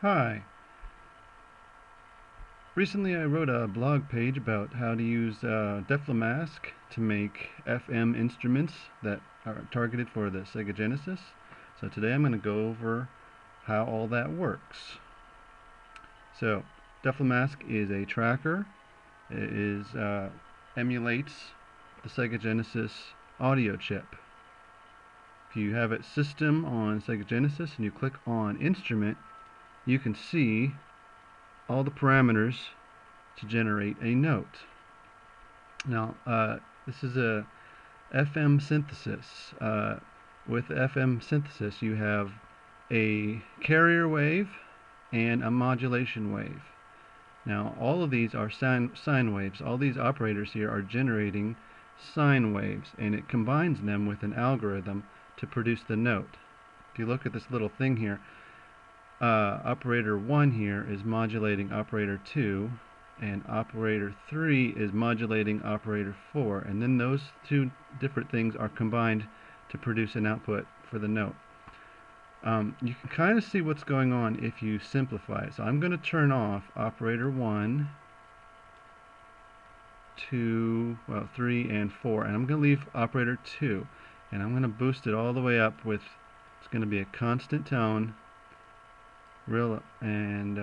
Hi. Recently I wrote a blog page about how to use Deflemask to make FM instruments that are targeted for the Sega Genesis. So today I'm going to go over how all that works. So Deflemask is a tracker. It emulates the Sega Genesis audio chip. If you have it system on Sega Genesis and you click on instrument, you can see all the parameters to generate a note. Now, this is a FM synthesis. With FM synthesis, you have a carrier wave and a modulation wave. Now, all of these are sine waves. All these operators here are generating sine waves, and it combines them with an algorithm to produce the note. If you look at this little thing here, operator 1 here is modulating operator 2, and operator 3 is modulating operator 4, and then those two different things are combined to produce an output for the note. You can kind of see what's going on if you simplify it. So I'm going to turn off operator 1, 2, 3, and 4, and I'm going to leave operator 2, and I'm going to boost it all the way up with, it's going to be a constant tone, and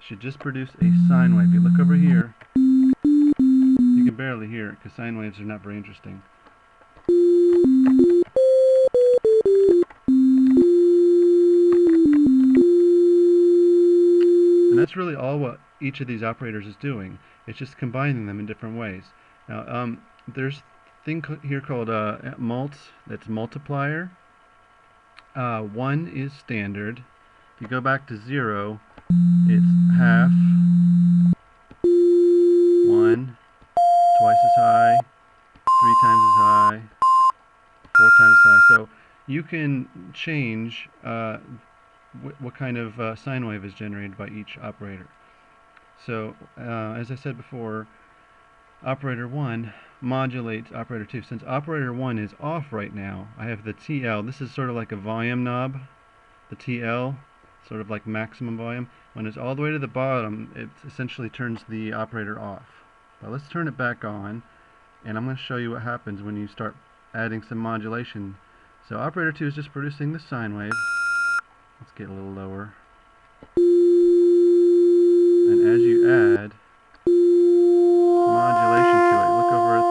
should just produce a sine wave. If you look over here, you can barely hear it because sine waves are not very interesting. And that's really all what each of these operators is doing. It's just combining them in different ways. Now, there's a thing here called that's multiplier. 1 is standard. If you go back to 0, it's half, 1, twice as high, 3 times as high, 4 times as high. So you can change what kind of sine wave is generated by each operator. So as I said before, operator 1 modulates operator 2. Since operator 1 is off right now, I have the TL. This is sort of like a volume knob. The TL, sort of like maximum volume. When it's all the way to the bottom, it essentially turns the operator off. But let's turn it back on, and I'm going to show you what happens when you start adding some modulation. So operator 2 is just producing the sine wave. Let's get a little lower. And as you add modulation to it, look over at the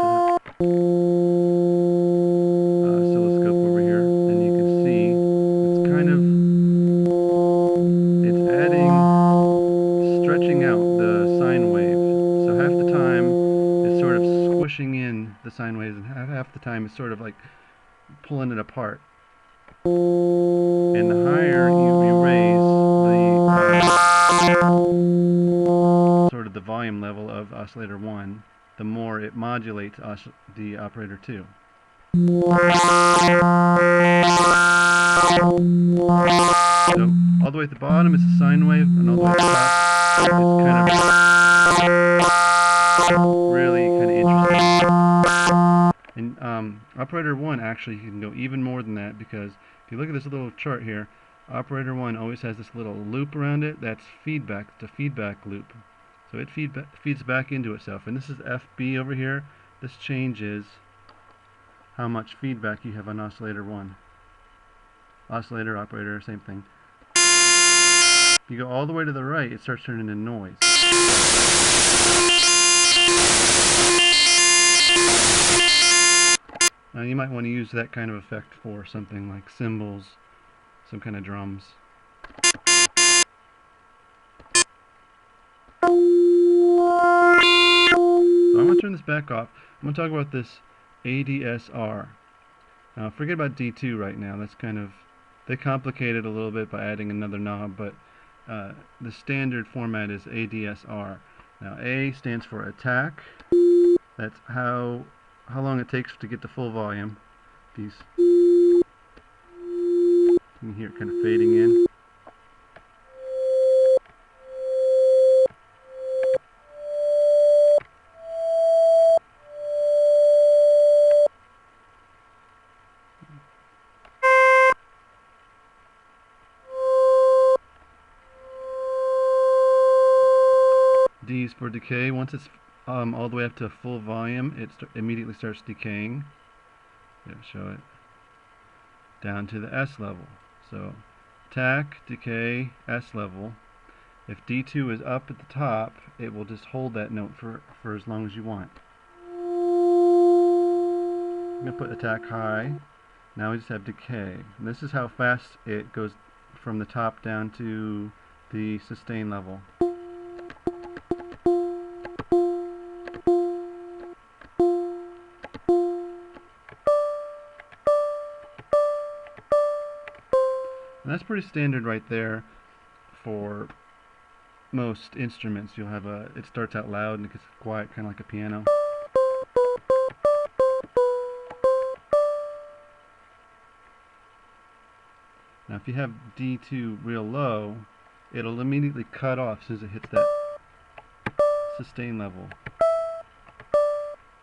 oscilloscope over here, and you can see it's adding, stretching out the sine wave. So half the time it's sort of squishing in the sine waves, and half the time it's sort of like pulling it apart. And the higher you raise the sort of the volume level of oscillator 1, the more it modulates the operator 2. So all the way at the bottom is a sine wave, and all the way at the top it's kind of really interesting. And operator 1 actually can go even more than that, because if you look at this little chart here, operator 1 always has this little loop around it. That's feedback. It's a feedback loop. So it feeds back into itself. And this is FB over here. This changes how much feedback you have on oscillator 1. Oscillator, operator, same thing. If you go all the way to the right, it starts turning into noise. Now you might want to use that kind of effect for something like cymbals, some kind of drums. So I'm going to turn this back off. I'm going to talk about this Adsr. Now forget about D2 right now. That's kind of, they complicate it a little bit by adding another knob, but the standard format is Adsr. Now A stands for attack. That's how long it takes to get the full volume. You can hear it kind of fading in. D is for decay. Once it's all the way up to full volume, it immediately starts decaying. Here, show it. Down to the S level. So attack, decay, S level. If D2 is up at the top, it will just hold that note for as long as you want. I'm going to put attack high. Now we just have decay. And this is how fast it goes from the top down to the sustain level. And that's pretty standard right there for most instruments. You'll have it starts out loud and it gets quiet, kind of like a piano. Now if you have D2 real low, it'll immediately cut off as soon as it hits that sustain level.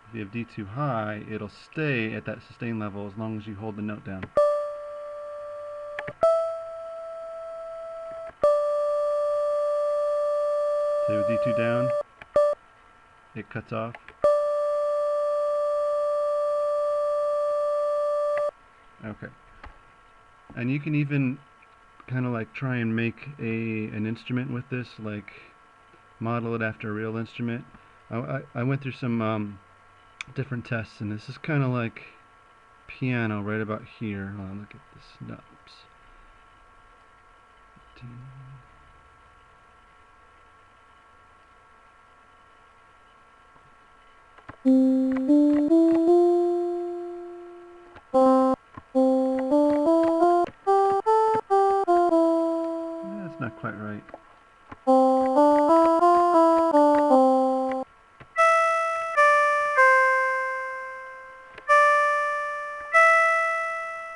If you have D2 high, it'll stay at that sustain level as long as you hold the note down. So with D2 down, it cuts off. Okay. And you can even kind of like try and make an instrument with this, like model it after a real instrument. I went through some different tests, and this is kind of like piano right about here. Oh, look at the snubs. That's not quite right.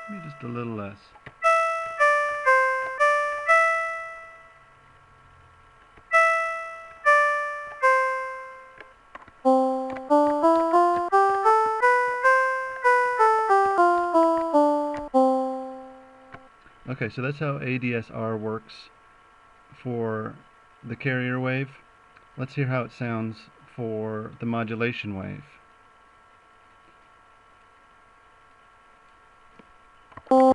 Maybe just a little less. Okay, so that's how Adsr works for the carrier wave. Let's hear how it sounds for the modulation wave. So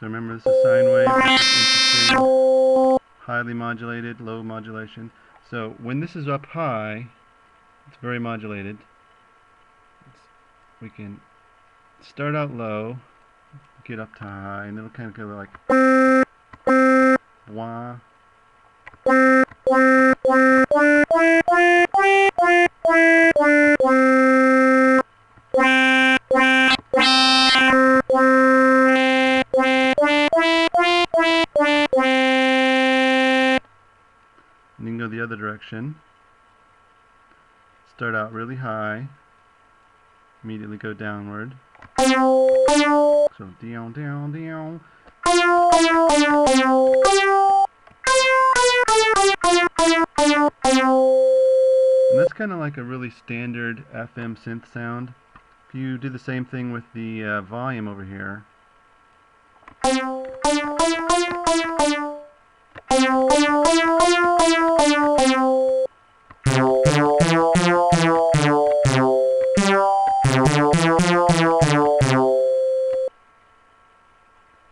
remember, this is sine wave, this is interesting, highly modulated, low modulation. So when this is up high, it's very modulated. We can start out low, get up to high, and it'll kind of go like wah. And you can go the other direction. Start out really high, immediately go downward. So down, down, down. And that's kind of like a really standard FM synth sound. If you do the same thing with the volume over here.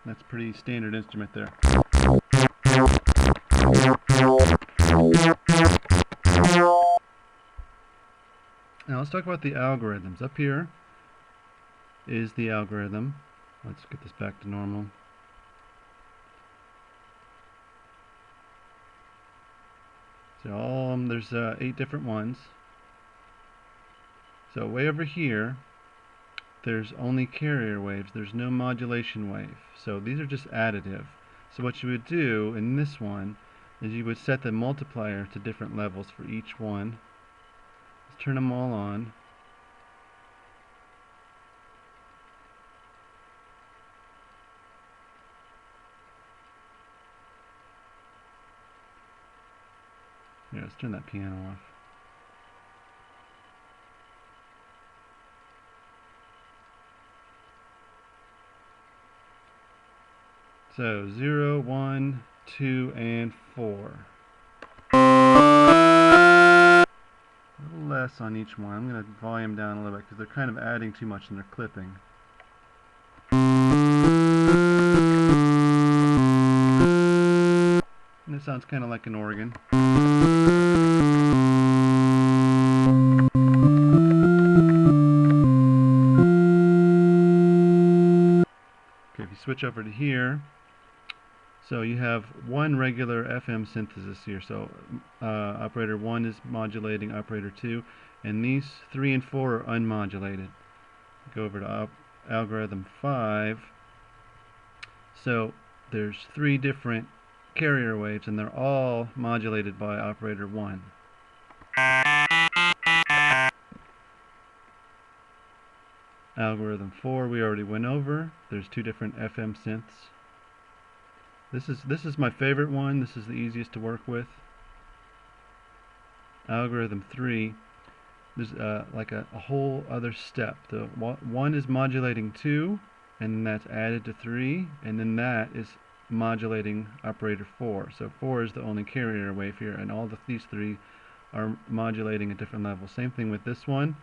That's a pretty standard instrument there. Now let's talk about the algorithms. Up here is the algorithm. Let's get this back to normal. So there's 8 different ones. So way over here, there's only carrier waves. There's no modulation wave. So these are just additive. So what you would do in this one is you would set the multiplier to different levels for each one. Let's turn them all on. Here, let's turn that piano off. So 0, 1, 2, and 4. less on each one. I'm going to volume down a little bit because they're kind of adding too much and they're clipping. And it sounds kind of like an organ. Okay, if you switch over to here, so you have one regular FM synthesis here. So operator 1 is modulating operator 2, and these 3 and 4 are unmodulated. Go over to algorithm 5. So there's 3 different carrier waves, and they're all modulated by operator 1. Algorithm 4 we already went over. There's 2 different FM synths. This is my favorite one. This is the easiest to work with. Algorithm 3, there's like a whole other step. The 1 is modulating 2, and that's added to 3, and then that is modulating operator 4. So 4 is the only carrier wave here, and all these 3 are modulating at different levels. Same thing with this one.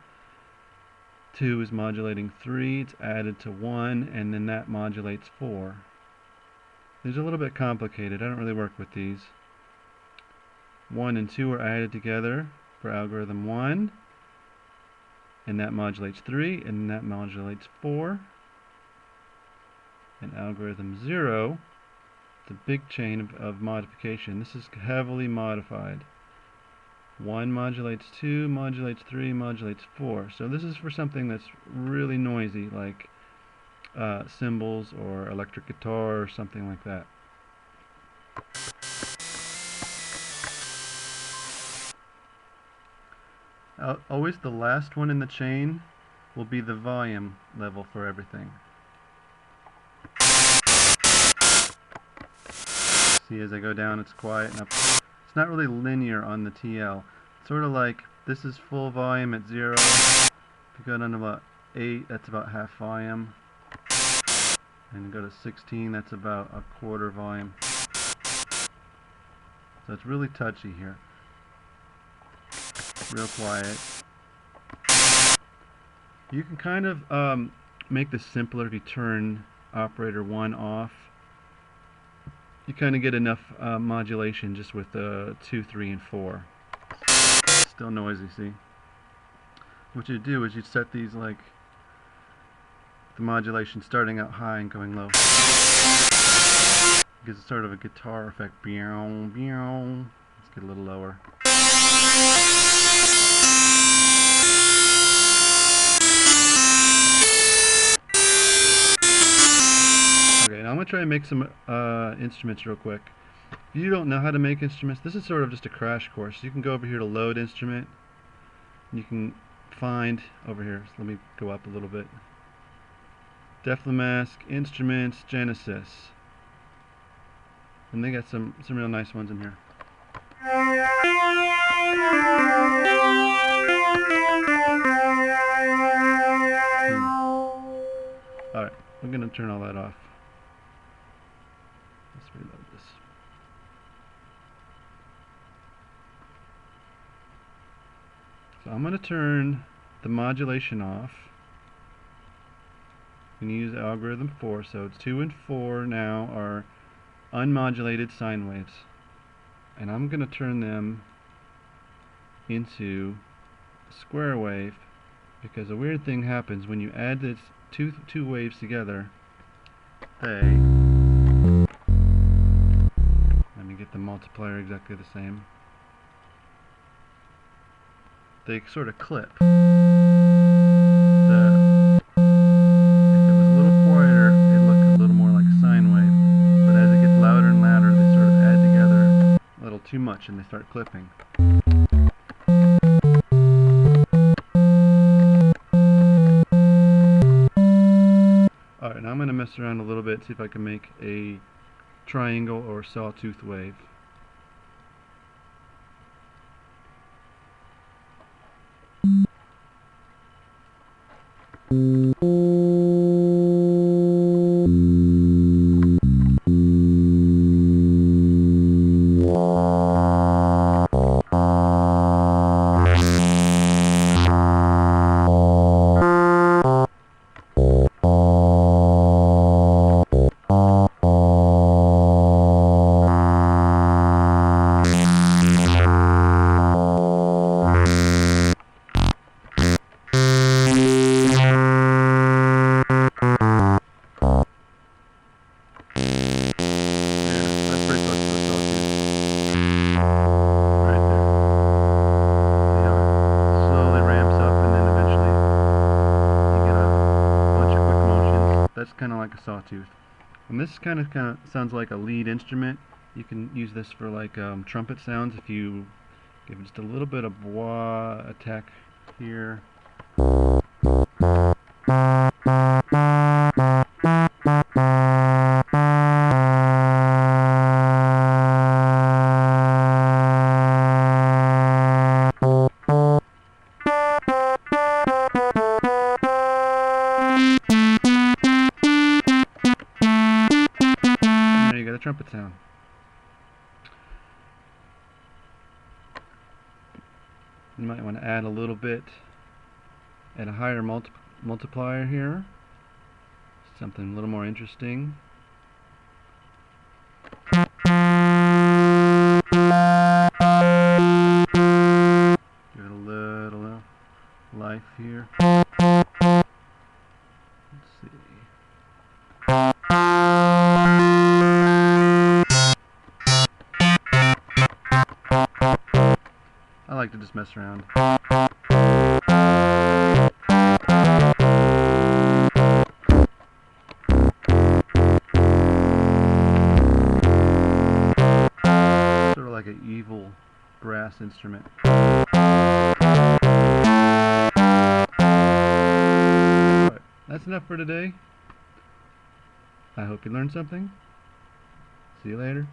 2 is modulating 3, it's added to 1, and then that modulates 4. These are a little bit complicated. I don't really work with these. 1 and 2 are added together for algorithm 1, and that modulates 3, and that modulates 4. And algorithm 0, the big chain of modification. This is heavily modified. 1 modulates 2, modulates 3, modulates 4. So this is for something that's really noisy, like cymbals or electric guitar or something like that. Always the last one in the chain will be the volume level for everything. See, as I go down, it's quiet and up. It's not really linear on the TL. It's sort of like this is full volume at 0. If you go down to about 8, that's about half volume. And go to 16, that's about a quarter volume. So it's really touchy here. Real quiet. You can kind of make this simpler if you turn operator 1 off. You kind of get enough modulation just with 2, 3, and 4. Still noisy, see? What you do is you set these like the modulation starting out high and going low. Gives it sort of a guitar effect. Let's get a little lower. Okay, now I'm going to try and make some instruments real quick. If you don't know how to make instruments, this is sort of just a crash course. You can go over here to load instrument, and you can find over here. So let me go up a little bit. Deflemask, Instruments, Genesis. And they got some real nice ones in here. Alright, I'm going to turn all that off. Let's reload this. So I'm going to turn the modulation off. We use algorithm 4, so it's 2 and 4 now are unmodulated sine waves. And I'm going to turn them into a square wave, because a weird thing happens when you add these two waves together. Let me get the multiplier exactly the same. They sort of clip. Too much and they start clipping. Alright, now I'm going to mess around a little bit, see if I can make a triangle or sawtooth wave. kind of like a sawtooth. And this kind of sounds like a lead instrument. You can use this for like trumpet sounds if you give it just a little bit of wah attack here. And there you got a trumpet sound. You might want to add a little bit at a higher multiplier here. Something a little more interesting. Give it a little life here. Let's see. I like to just mess around. Sort of like an evil brass instrument. Alright, that's enough for today. I hope you learned something. See you later.